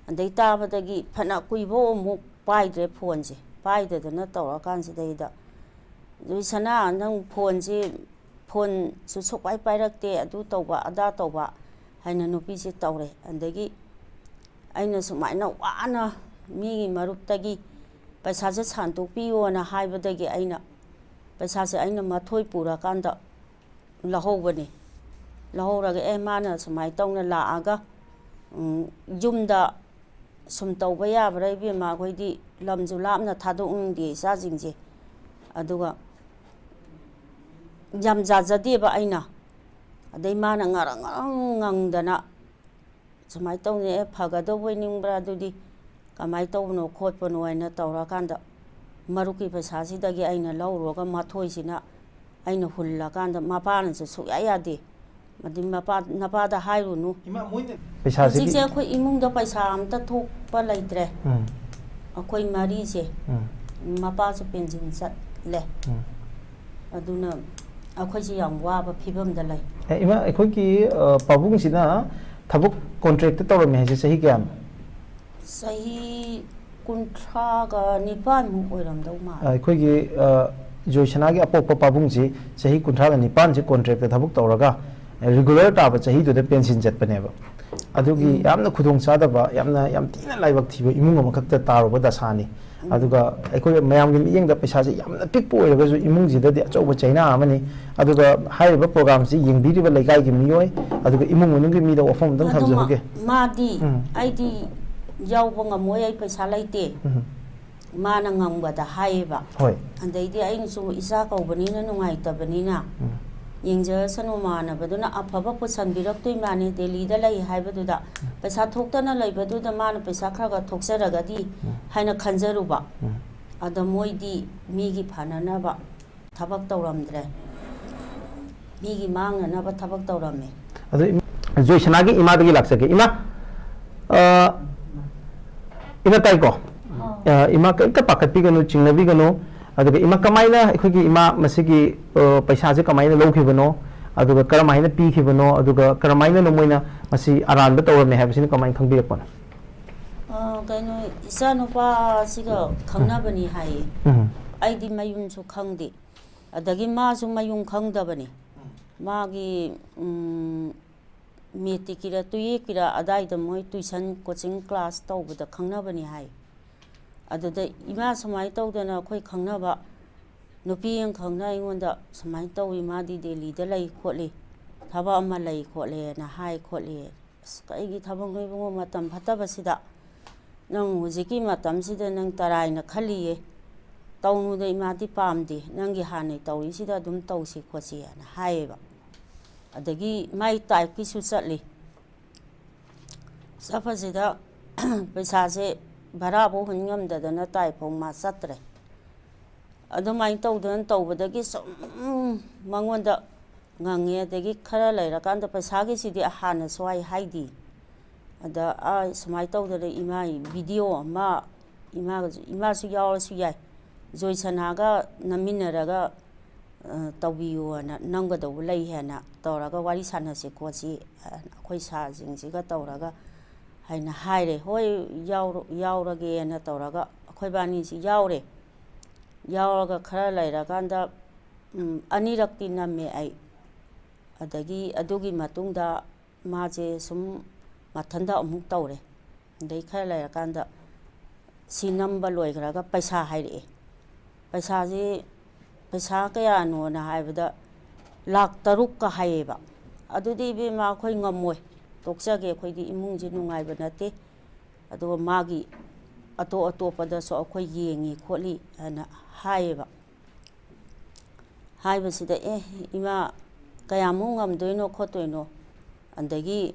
ꯑꯗꯩ ꯇꯥꯕꯗꯒꯤ ꯐꯅ ꯀꯨꯏꯕ ꯑꯃꯨꯛ ꯄꯥꯏꯗ꯭ꯔꯦ ꯐꯣꯟꯁꯦ ꯄꯥꯏꯗꯗꯅ ꯇꯧꯔꯀꯥꯟꯁꯤꯗꯩꯗ ꯖꯣꯏꯁꯅꯥ ꯅꯪ ꯐꯣꯟꯁꯦ ꯐꯣꯟꯁꯨ ꯁꯨꯛꯄꯥꯏ ꯄꯥꯏꯔꯛꯇꯦ ꯑꯗꯨ ꯇꯧꯕ ꯑꯗꯥ ꯇꯧꯕ ꯍꯥꯏꯅ ꯅꯨꯄꯤꯁꯦ ꯇꯧꯔꯦ ꯑꯗꯒꯤ ꯑꯩꯅ ꯁꯨꯃꯥꯏꯅ ꯋꯥꯅ ꯃꯤꯒꯤ ꯃꯔꯨꯞꯇꯒꯤ ꯄꯩꯁꯥꯁꯦ ꯁꯥꯟꯇꯣꯛꯄꯤꯌꯣꯅ ꯍꯥꯏꯕꯗꯒꯤ ꯑꯩꯅ ꯄꯩꯁꯥꯁꯦ ꯑꯩꯅ ꯃꯊꯣꯏ ꯄꯨꯔꯀꯥꯟꯗ ꯂꯧꯍꯧꯕꯅꯤ ꯂꯧꯍꯧꯔꯒ ꯃꯥꯅ ꯁꯨꯃꯥꯏꯅ ꯇꯧꯅ ꯂꯥꯛꯑꯒ ꯌꯨꯝꯗ ꯁꯨꯝ ꯇꯧꯕ ꯌꯥꯕ꯭ꯔꯥ ꯏꯕꯦꯝꯃ ꯑꯩꯈꯣꯏꯗꯤ ꯂꯝꯁꯨ ꯂꯥꯞꯅ ꯊꯥꯗꯣꯛꯅꯤꯡꯗꯦ ꯏꯆꯥꯁꯤꯡꯁꯦ ꯑꯗꯨꯒ ꯌꯥꯝ ꯌꯥꯖꯗꯦꯕ ꯑꯩꯅ ꯑꯗꯩ ꯃꯥꯅ ꯉꯔꯪ ꯉꯔꯪ ꯉꯪꯗꯅ ꯁꯨꯃꯥꯏꯅ ꯇꯧꯅꯤ ꯐꯒꯗꯧꯕ ꯅꯤꯡꯕ꯭ꯔꯥ ꯑꯗꯨꯗꯤ ꯀꯃꯥꯏꯅ ꯇꯧꯕꯅꯣ ꯈꯣꯠꯄꯅꯣ ꯍꯥꯏꯅ ꯇꯧꯔꯀꯥꯟꯗ ꯃꯔꯨꯞꯀꯤ ꯄꯩꯁꯥꯁꯤꯗꯒꯤ ꯑꯩꯅ ꯂꯧꯔꯨꯔꯒ ꯃꯊꯣꯏꯁꯤꯅ ꯑꯩꯅ ꯍꯨꯜꯂꯀꯥꯟꯗ ꯃꯄꯥꯅꯁꯨ ꯁꯨꯛꯌꯥ ꯌꯥꯗꯦ ꯑꯗꯩ ꯅꯄꯥꯗ ꯍꯥꯏꯔꯨꯅꯨ ꯍꯧꯖꯤꯛꯁꯦ ꯑꯩꯈꯣꯏ ꯏꯃꯨꯡꯗ ꯄꯩꯁꯥ ꯑꯝꯇ ꯊꯣꯛꯄ ꯂꯩꯇ꯭ꯔꯦ ꯑꯩꯈꯣꯏ ꯃꯔꯤꯁꯦ ꯃꯄꯥꯁꯨ ꯄꯦꯟꯁꯤꯟ ꯆꯠꯂꯦ ꯑꯗꯨꯅ ꯑꯩꯈꯣꯏꯁꯤ ꯌꯥꯝ ꯋꯥꯕ ꯐꯤꯕꯝꯗ ꯂꯩ ꯏꯃꯥ ꯑꯩꯈꯣꯏꯒꯤ ꯄꯥꯕꯨꯡꯁꯤꯅ ꯊꯕꯛ ꯀꯣꯟꯇ꯭ꯔꯦꯛꯇ ꯇꯧꯔꯝꯃꯦ ꯍꯥꯏꯁꯦ ꯆꯍꯤ ꯀꯌꯥꯅꯣ ꯆꯍꯤ 39 ꯑꯣꯏꯔꯝꯗꯧ ꯃꯥꯜꯂꯦ ꯑꯩꯈꯣꯏꯒꯤ ꯖꯣꯏꯁꯅꯥꯒꯤ ꯑꯄꯣꯛꯄ ꯄꯥꯕꯨꯡꯁꯤ ꯆꯍꯤ 39ꯁꯤ ꯀꯣꯟꯇ꯭ꯔꯦꯛꯇ ꯊꯕꯛ ꯇꯧꯔꯒ ꯔꯤꯒꯨꯂꯔ ꯇꯥꯕ ꯆꯍꯤꯗꯨꯗ ꯄꯦꯟꯁꯤꯟ ꯆꯠꯄꯅꯦꯕ ꯑꯗꯨꯒꯤ ꯌꯥꯝꯅ ꯈꯨꯗꯣꯡꯆꯥꯗꯕ ꯌꯥꯝ ꯊꯤꯅ ꯂꯥꯏꯕꯛ ꯊꯤꯕ ꯏꯃꯨꯡ ꯑꯃꯈꯛꯇ ꯇꯥꯔꯨꯕ ꯗꯁꯥꯅꯤ ꯑꯗꯨꯒ ꯑꯩꯈꯣꯏ ꯃꯌꯥꯝꯒꯤ ꯃꯤꯠꯌꯦꯡꯗ ꯄꯩꯁꯥꯁꯦ ꯌꯥꯝꯅ ꯄꯤꯛꯄ ꯑꯣꯏꯔꯒꯁꯨ ꯏꯃꯨꯡꯁꯤꯗꯗꯤ ꯑꯆꯧꯕ ꯆꯩꯅꯥ ꯑꯃꯅꯤ ꯑꯗꯨꯒ ꯍꯥꯏꯔꯤꯕ ꯄ꯭ꯔꯣꯒ꯭ꯔꯥꯝꯁꯤ ꯌꯦꯡꯕꯤꯔꯤꯕ ꯂꯩꯀꯥꯏꯒꯤ ꯃꯤꯑꯣꯏ ꯑꯗꯨꯒ ꯏꯃꯨꯡ ꯃꯅꯨꯡꯒꯤ ꯃꯤꯗ ꯋꯥꯐꯝ ꯑꯃꯇꯪ ꯊꯝꯖꯍꯧꯒꯦ ꯃꯥꯗꯤ ꯑꯩꯗꯤ ꯌꯥꯎꯕ ꯉꯝꯃꯣꯏ ꯑꯩ ꯄꯩꯁꯥ ꯂꯩꯇꯦ ꯃꯥꯅ ꯉꯝꯕꯗ ꯍꯥꯏꯌꯦꯕ ꯑꯗꯩꯗꯤ ꯑꯩꯅꯁꯨ ꯏꯆꯥ ꯀꯧꯕꯅꯤꯅ ꯅꯨꯡꯉꯥꯏꯇꯕꯅꯤꯅ ꯌꯦꯡꯖꯔꯁꯅꯨ ꯃꯥꯟꯅꯕꯗꯨꯅ ꯑꯐꯕ ꯄꯨꯁꯟꯕꯤꯔꯛꯇꯣꯏ ꯃꯥꯅꯤ ꯗꯦꯜꯂꯤꯗ ꯂꯩ ꯍꯥꯏꯕꯗꯨꯗ ꯄꯩꯁꯥ ꯊꯣꯛꯇꯅ ꯂꯩꯕꯗꯨꯗ ꯃꯥꯅ ꯄꯩꯁꯥ ꯈꯔ ꯊꯣꯛꯆꯔꯒꯗꯤ ꯍꯥꯏꯅ ꯈꯟꯖꯔꯨꯕ ꯑꯗ ꯃꯣꯏꯗꯤ ꯃꯤꯒꯤ ꯐꯅꯅꯕ ꯊꯕꯛ ꯇꯧꯔꯝꯗ꯭ꯔꯦ ꯃꯤꯒꯤ ꯃꯥꯡꯅꯅꯕ ꯊꯕꯛ ꯇꯧꯔꯝꯃꯦ ꯑꯗꯨ ꯖꯣꯏꯁꯅꯥꯒꯤ ꯏꯃꯥꯗꯒꯤ ꯂꯥꯛꯆꯒꯦ ꯏꯃꯥ ꯏꯃꯥ ꯇꯥꯏꯀꯣ ꯏꯃꯥ ꯀꯩꯝꯇ ꯄꯥꯈꯠꯄꯤꯒꯅꯨ ꯆꯤꯡꯅꯕꯤꯒꯅꯨ ꯑꯗꯨꯒ ꯏꯃꯥ ꯀꯃꯥꯏꯅ ꯑꯩꯈꯣꯏꯒꯤ ꯏꯃꯥ ꯃꯁꯤꯒꯤ ꯄꯩꯁꯥꯁꯦ ꯀꯃꯥꯏꯅ ꯂꯧꯈꯤꯕꯅꯣ ꯑꯗꯨꯒ ꯀꯔꯝꯍꯥꯏꯅ ꯄꯤꯈꯤꯕꯅꯣ ꯑꯗꯨꯒ ꯀꯔꯝꯍꯥꯏꯅ ꯃꯣꯏꯅ ꯃꯁꯤ ꯑꯔꯥꯟꯕ ꯇꯧꯔꯝꯃꯦ ꯍꯥꯏꯕꯁꯤꯅ ꯀꯃꯥꯏꯅ ꯈꯪꯕꯤꯔꯛꯄꯅꯣ ꯀꯩꯅꯣ ꯏꯆꯥ ꯅꯨꯄꯥꯁꯤꯒ ꯈꯪꯅꯕꯅꯤ ꯍꯥꯏꯌꯦ ꯑꯩꯗꯤ ꯃꯌꯨꯝꯁꯨ ꯈꯪꯗꯦ ꯑꯗꯒꯤ ꯃꯥꯁꯨ ꯃꯌꯨꯝ ꯈꯪꯗꯕꯅꯤ ꯃꯥꯒꯤ ꯃꯦꯇꯤꯛꯀꯤꯔ ꯇꯨꯌꯦꯞꯀꯤꯔ ꯑꯗꯥꯏꯗ ꯃꯣꯏ ꯇꯨꯏꯁꯟ ꯀꯣꯆꯤꯡ ꯀ꯭ꯂꯥꯁ ꯇꯧꯕꯗ ꯈꯪꯅꯕꯅꯤ ꯍꯥꯏ ꯑꯗꯨꯗ ꯏꯃꯥ ꯁꯨꯃꯥꯏꯅ ꯇꯧꯗꯅ ꯑꯩꯈꯣꯏ ꯈꯪꯅꯕ ꯅꯨꯄꯤ ꯑꯃꯈꯛꯅ ꯑꯩꯉꯣꯟꯗ ꯁꯨꯃꯥꯏꯅ ꯇꯧꯏ ꯃꯥꯗꯤ ꯗꯦꯜꯂꯤꯗ ꯂꯩ ꯈꯣꯠꯂꯤ ꯊꯕꯛ ꯑꯃ ꯂꯩ ꯈꯣꯠꯂꯦꯅ ꯍꯥꯏ ꯈꯣꯠꯂꯤ ꯑꯁ ꯀꯩꯒꯤ ꯊꯕꯛ ꯅꯣꯏꯕꯨꯡꯉꯣ ꯃꯇꯝ ꯐꯠꯇꯕꯁꯤꯗ ꯅꯪ ꯍꯧꯖꯤꯛꯀꯤ ꯃꯇꯝꯁꯤꯗ ꯅꯪ ꯇꯔꯥꯏꯅ ꯈꯜꯂꯤꯌꯦ ꯇꯧꯅꯨꯗ ꯏꯃꯥꯗꯤ ꯄꯥꯝꯗꯦ ꯅꯪꯒꯤ ꯍꯥꯟꯅ ꯇꯧꯔꯤꯁꯤꯗ ꯑꯗꯨꯝ ꯇꯧꯁꯤ ꯈꯣꯠꯁꯤꯅ ꯍꯥꯏꯌꯦꯕ ꯑꯗꯒꯤ ꯃꯥꯏ ꯇꯥꯏꯞꯀꯤꯁꯨ ꯆꯠꯂꯤ ꯆꯠꯄꯁꯤꯗ ꯄꯩꯁꯥꯁꯦ ꯚꯔꯥꯐꯧ ꯍꯨꯟ ꯉꯝꯗꯗꯅ ꯇꯥꯏꯐꯥꯎ ꯃꯥ ꯆꯠꯇ꯭ꯔꯦ ꯑꯗꯨꯃꯥꯏꯅ ꯇꯧꯗꯅ ꯇꯧꯕꯗꯒꯤ ꯁꯨꯝ ꯃꯉꯣꯟꯗ ꯉꯪꯉꯦ ꯑꯗꯒꯤ ꯈꯔ ꯂꯩꯔꯀꯥꯟꯗ ꯄꯩꯁꯥꯒꯤꯁꯤꯗꯤ ꯍꯥꯟꯅ ꯁ꯭ꯋꯥꯏ ꯍꯥꯏꯗꯤ ꯑꯗ ꯁꯨꯃꯥꯏꯅ ꯇꯧꯗꯅ ꯏꯃꯥ ꯚꯤꯗꯤꯑꯣ ꯑꯃ ꯏꯃꯥꯁꯨ ꯌꯥꯎꯔꯁꯨ ꯌꯥꯏ ꯖꯣꯏꯁꯅꯥꯒ ꯅꯝꯃꯤꯟꯅꯔꯒ ꯇꯧꯕꯤꯌꯨꯅ ꯅꯝꯒꯗꯧꯕ ꯂꯩ ꯍꯥꯏꯅ ꯇꯧꯔꯒ ꯋꯥꯔꯤ ꯁꯥꯟꯅꯁꯤ ꯈꯣꯠꯁꯤ ꯑꯩꯈꯣꯏ ꯁꯥꯁꯤꯡꯁꯤꯒ ꯇꯧꯔꯒ ꯍꯥꯏꯅ ꯍꯥꯏꯔꯦ ꯍꯣꯏ ꯌꯥꯎꯔꯒꯦꯅ ꯇꯧꯔꯒ ꯑꯩꯈꯣꯏꯕꯥꯅꯤꯁꯤ ꯌꯥꯎꯔꯦ ꯌꯥꯎꯔꯒ ꯈꯔ ꯂꯩꯔꯀꯥꯟꯗ ꯑꯅꯤꯔꯛꯇꯤ ꯅꯝꯃꯦ ꯑꯩ ꯑꯗꯒꯤ ꯑꯗꯨꯒꯤ ꯃꯇꯨꯡꯗ ꯃꯥꯁꯦ ꯁꯨꯝ ꯃꯊꯟꯗ ꯑꯃꯨꯛ ꯇꯧꯔꯦ ꯑꯗꯩ ꯈꯔ ꯂꯩꯔꯀꯥꯟꯗ ꯁꯤ ꯅꯝꯕ ꯂꯣꯏꯈ꯭ꯔꯒ ꯄꯩꯁꯥ ꯍꯥꯏꯔꯛꯑꯦ ꯄꯩꯁꯥꯁꯦ ꯄꯩꯁꯥ ꯀꯌꯥꯅꯣꯅ ꯍꯥꯏꯕꯗ ꯂꯥꯛ 5 ꯍꯥꯏꯌꯦꯕ ꯑꯗꯨꯗꯤ ꯏꯕꯦꯝꯃ ꯑꯩꯈꯣꯏ ꯉꯝꯃꯣꯏ ꯇꯣꯛꯆꯒꯦ ꯑꯩꯈꯣꯏꯗꯤ ꯏꯃꯨꯡꯁꯦ ꯅꯨꯡꯉꯥꯏꯕ ꯅꯠꯇꯦ ꯑꯗꯨꯒ ꯃꯥꯒꯤ ꯑꯇꯣꯞꯄꯗꯁꯨ ꯑꯩꯈꯣꯏ ꯌꯦꯡꯉꯤ ꯈꯣꯠꯂꯤ ꯍꯥꯏꯅ ꯍꯥꯏꯌꯦꯕ ꯍꯥꯏꯕꯁꯤꯗ ꯏꯃꯥ ꯀꯌꯥꯃꯨꯛ ꯉꯝꯗꯣꯏꯅꯣ ꯈꯣꯠꯇꯣꯏꯅꯣ ꯑꯗꯒꯤ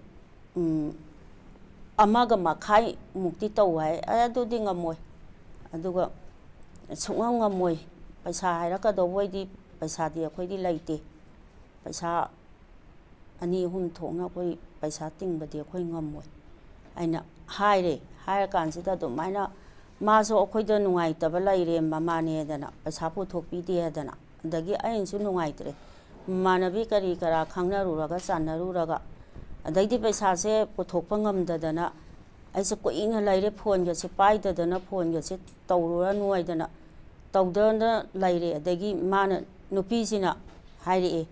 1.5 ꯃꯨꯛꯇꯤ ꯇꯧ ꯍꯥꯏ ꯑꯗꯨꯗꯤ ꯉꯝꯃꯣꯏ ꯑꯗꯨꯒ ꯁꯨꯡꯉꯝ ꯉꯝꯃꯣꯏ ꯄꯩꯁꯥ ꯍꯥꯏꯔꯛꯀꯗꯧꯕ ꯑꯣꯏꯗꯤ ꯄꯩꯁꯥꯗꯤ ꯑꯩꯈꯣꯏꯗꯤ ꯂꯩꯇꯦ ꯄꯩꯁꯥ 2-3 ꯊꯣꯛꯅ ꯑꯩꯈꯣই ꯄꯩꯁꯥ ꯇꯤꯡꯕꯗꯤ ꯑꯩꯈꯣꯏ ꯉꯝꯃꯣꯏ ꯑꯩꯅ ꯍꯥꯏꯔꯦ ꯍꯥꯏꯔꯀꯥꯟꯁꯤꯗ ꯑꯗꯨꯃꯥꯏꯅ ꯃꯥꯁꯨ ꯑꯩꯈꯣꯏꯗ ꯅꯨꯡꯉꯥꯏꯇꯕ ꯂꯩꯔꯦ ꯃꯃꯥꯅꯦꯗꯅ ꯄꯩꯁꯥ ꯄꯨꯊꯣꯛꯄꯤꯗꯦꯗꯅ ꯑꯗꯒꯤ ꯑꯩꯅꯁꯨ ꯅꯨꯡꯉꯥꯏꯇ꯭ꯔꯦ ꯃꯃꯥꯟꯅꯕꯤ ꯀꯔꯤ ꯀꯔꯥ ꯈꯪꯅꯔꯨꯔꯒ ꯆꯥꯟꯅꯔꯨꯔꯒ ꯑꯗꯩꯗꯤ ꯄꯩꯁꯥꯁꯦ ꯄꯨꯊꯣꯛꯄ ꯉꯝꯗꯗꯅ ꯑꯩꯁꯦ ꯀꯨꯏꯅ ꯂꯩꯔꯦ ꯐꯣꯟꯒꯁꯦ ꯄꯥꯏꯗꯗꯅ ꯐꯣꯟꯒꯁꯦ ꯇꯧꯔꯨꯔꯅꯨ ꯍꯥꯏꯗꯅ ꯇꯧꯗꯅ ꯂꯩꯔꯦ ꯑꯗꯒꯤ ꯃꯥꯅ ꯅꯨꯄꯤꯁꯤꯅ ꯍꯥꯏꯔꯛꯑꯦ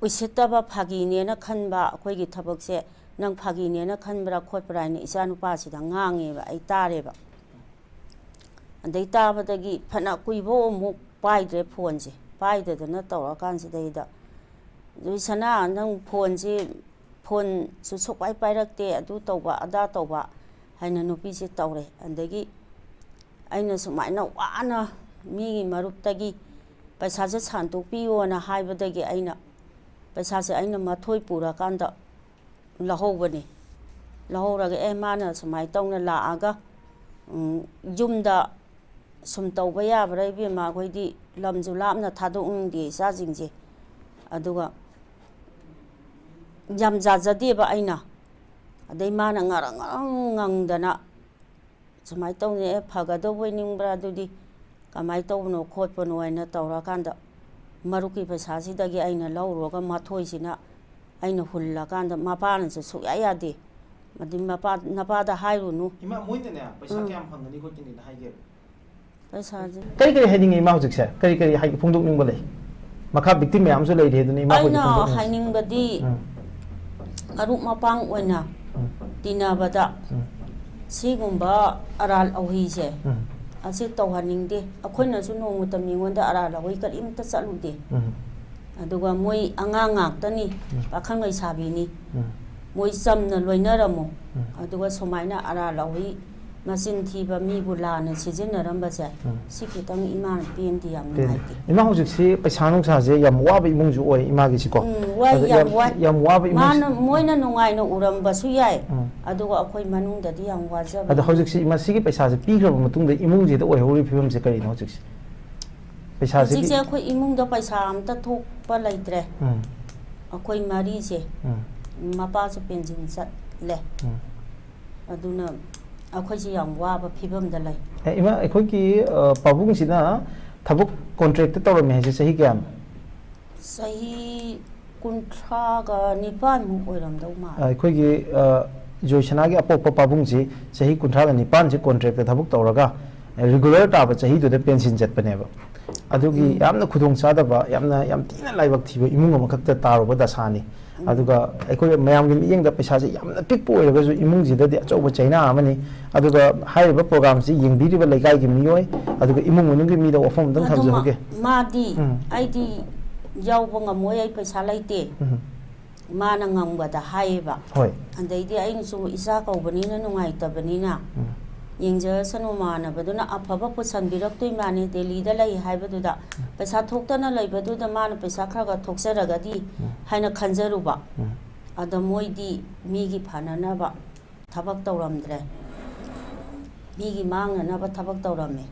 ꯎꯁꯤꯠꯇꯕ ꯐꯥꯒꯤꯅꯦꯅ ꯈꯟꯕ ꯑꯩꯈꯣꯏꯒꯤ ꯊꯕꯛꯁꯦ ꯅꯪ ꯐꯥꯒꯤꯅꯦꯅ ꯈꯟꯕ꯭ꯔꯥ ꯈꯣꯠꯄ꯭ꯔꯥ ꯍꯥꯏꯅ ꯏꯆꯥ ꯅꯨꯄꯥꯁꯤꯗ ꯉꯥꯡꯉꯦꯕ ꯑꯩ ꯇꯥꯔꯦꯕ ꯑꯗꯩ ꯇꯥꯕꯗꯒꯤ ꯐꯅ ꯀꯨꯏꯕ ꯑꯃꯨꯛ ꯄꯥꯏꯗ꯭ꯔꯦ ꯐꯣꯟꯁꯦ ꯄꯥꯏꯗꯗꯅ ꯇꯧꯔꯀꯥꯟꯁꯤꯗꯩꯗ ꯖꯣꯏꯁꯅꯥ ꯅꯪ ꯐꯣꯟꯁꯦ ꯐꯣꯟꯁꯨ ꯁꯨꯛꯄꯥꯏ ꯄꯥꯏꯔꯛꯇꯦ ꯑꯗꯨ ꯇꯧꯕ ꯑꯗꯥ ꯇꯧꯕ ꯍꯥꯏꯅ ꯅꯨꯄꯤꯁꯦ ꯇꯧꯔꯦ ꯑꯗꯒꯤ ꯑꯩꯅ ꯁꯨꯃꯥꯏꯅ ꯋꯥꯅ ꯃꯤꯒꯤ ꯃꯔꯨꯞꯇꯒꯤ ꯄꯩꯁꯥꯁꯦ ꯁꯥꯟꯇꯣꯛꯄꯤꯌꯣꯅ ꯍꯥꯏꯕꯗꯒꯤ ꯑꯩꯅ ꯄꯩꯁꯥꯁꯦ ꯑꯩꯅ ꯃꯊꯣꯏ ꯄꯨꯔꯀꯥꯟꯗ ꯂꯧꯍꯧꯕꯅꯤ ꯂꯧꯍꯧꯔꯒ ꯃꯥꯅ ꯁꯨꯃꯥꯏꯅ ꯇꯧꯅ ꯂꯥꯛꯑꯒ ꯌꯨꯝꯗ ꯁꯨꯝ ꯇꯧꯕ ꯌꯥꯕ꯭ꯔꯥ ꯏꯕꯦꯝꯃ ꯑꯩꯈꯣꯏꯗꯤ ꯂꯝꯁꯨ ꯂꯥꯞꯅ ꯊꯥꯗꯣꯛꯅꯤꯡꯗꯦ ꯏꯆꯥꯁꯤꯡꯁꯦ ꯑꯗꯨꯒ ꯌꯥꯝ ꯌꯥꯖꯗꯦꯕ ꯑꯩꯅ ꯑꯗꯩ ꯃꯥꯅ ꯉꯔꯪ ꯉꯪꯗꯅ ꯁꯨꯃꯥꯏꯅ ꯇꯧꯅꯤ ꯐꯒꯗꯧꯕ ꯅꯤꯡꯕ꯭ꯔꯥ ꯑꯗꯨꯗꯤ ꯀꯃꯥꯏꯅ ꯇꯧꯕꯅꯣ ꯈꯣꯠꯄꯅꯣ ꯍꯥꯏꯅ ꯇꯧꯔꯀꯥꯟꯗ ꯃꯔꯨꯞꯀꯤ ꯄꯩꯁꯥꯁꯤꯗꯒꯤ ꯑꯩꯅ ꯂꯧꯔꯨꯔꯒ ꯃꯊꯣꯏꯁꯤꯅ ꯑꯩꯅ ꯍꯨꯜꯂꯀꯥꯟꯗ ꯃꯄꯥꯅꯁꯨ ꯁꯨꯛꯌꯥ ꯌꯥꯗꯦ ꯑꯗꯨ ꯅꯄꯥꯗ ꯍꯥꯏꯔꯨꯅꯨ 이마 모이네네 पैसा क्या फंगनी को चिनी ना हाइगे ꯄꯩꯁꯥꯁꯦ कई हाइनिंग इमा हुजिक से कई हाइ फोंदोकनिंग बले मखा विक्टिम मैम सु लेरे दुनी इमा ꯑꯩꯅ ꯍꯥꯏꯅꯤꯡꯕꯗꯤ ꯃꯔꯨꯞ ꯃꯄꯥꯡ ꯑꯣꯏꯅ ꯇꯤꯟꯅꯕꯗ ꯁꯤꯒꯨꯝꯕ ꯑꯔꯥꯜ ꯑꯍꯩꯁꯦ ꯑꯁꯤ ꯇꯧꯍꯟꯅꯤꯡꯗꯦ ꯑꯩꯈꯣꯏꯅꯁꯨ ꯅꯣꯡꯃꯇ ꯃꯤꯉꯣꯟꯗ ꯑꯔꯥꯜ ꯑꯍꯩ ꯀꯔꯤꯝꯇ ꯆꯠꯂꯨꯗꯦ ꯑꯗꯨꯒ ꯃꯣꯏ ꯑꯉꯥꯡ ꯉꯥꯛꯇꯅꯤ ꯄꯥꯈꯪ ꯂꯩꯁꯥꯕꯤꯅꯤ ꯃꯣꯏ ꯆꯝꯅ ꯂꯣꯏꯅꯔꯝꯃꯣ ꯑꯗꯨꯒ ꯁꯨꯃꯥꯏꯅ ꯑꯔꯥꯜ ꯑꯍꯩ ꯃꯆꯤꯟ ꯊꯤꯕ ꯃꯤꯕꯨ ꯂꯥꯟꯅ ꯁꯤꯖꯤꯟꯅꯔꯝꯕꯁꯦ ꯁꯤ ꯈꯤꯇꯪ ꯏꯃꯥꯅ ꯄꯦꯟꯗꯦ ꯌꯥꯝ ꯅꯨꯡꯉꯥꯏꯇꯦ इमा हुजिक पैसा नुसासे याम वाब इमुंगजु ओय इमा गिसिको ꯋꯥꯏ ꯌꯥꯝ ꯋꯥꯏ याम वाब ꯃꯥꯅ ꯃꯣꯏꯅ ꯅꯨꯡꯉꯥꯏꯅ ꯎꯔꯝꯕꯁꯨ ꯌꯥꯏ ꯑꯗꯨꯒ ꯑꯩꯈꯣꯏ ꯃꯅꯨꯡꯗꯗꯤ ꯌꯥꯝ ꯋꯥꯖꯕ अद हुजिक इमा सिगी पैसा से पीग्रब मतुंग इमुंगजिदा ओय हौरि फिबम से करिनो हुजिक पैसा से ꯍꯧꯖꯤꯛꯁꯦ ꯑꯩꯈꯣꯏ ꯏꯃꯨꯡꯗ ꯄꯩꯁꯥ ꯑꯝꯇ ꯊꯣꯛꯄ ꯂꯩꯇ꯭ꯔꯦ ꯑꯩꯈꯣꯏ ꯃꯔꯤꯁꯦ ꯃꯄꯥꯁꯨ ꯄꯦꯟꯁꯤꯟ ꯆꯠꯂꯦ ꯑꯗꯨꯅ ꯑꯩꯈꯣꯏꯁꯦ ꯌꯥꯝ ꯋꯥꯕ ꯐꯤꯕꯝꯗ ꯂꯩ इमा अखोकी पाबुंगसिना थबुक कॉन्ट्रैक्ट तौरमे है सही क्या ꯆꯍꯤ 39 ꯃꯨꯛ ꯑꯣꯏꯔꯝꯗꯧ ꯃꯥꯜꯂꯦ अखोकी जोइसनागी अपोप पाबुंगसी सही 39 से कॉन्ट्रैक्ट थबुक तौरगा रेगुलर ताब सही दुदे पेंशन चटपनेबा अदुगी यामना खुदोंग चादबा याम तीना लाइबक थिबो इमुंग अमखक्ता तारोबा दसानी अदुगा अखोय मयामगी मियेंग दा पैसा से यामना टिकपो ओइरगसु इमुंग जिददि अचौबा चाइना आमनी अदुगा हाइबा प्रोग्राम से येंगबिरिबा लेगाइगी मियोय अदुगा इमुंग मनुंगी मिदा वफम दंग थमजहोगे मादी आइदी यावबा ngамोय ai पैसा लैते माना ngамबदा हाइबा होय अंदैदि आइनसु इसा कौबनिना नुंगाइतबनिना येंजसनु मानबदुना अफबा पुसनबिरक्तोय माने दिल्लीदा लै हाइबदुदा पैसा थोक्तना लैबदुदा माना पैसा खरगा थोक्सरगदी हाइना खंजरुबा अद मोइदी मीगी फाननबा थबक तौरमद्रे मीगी मांगनबा थबक तौरमे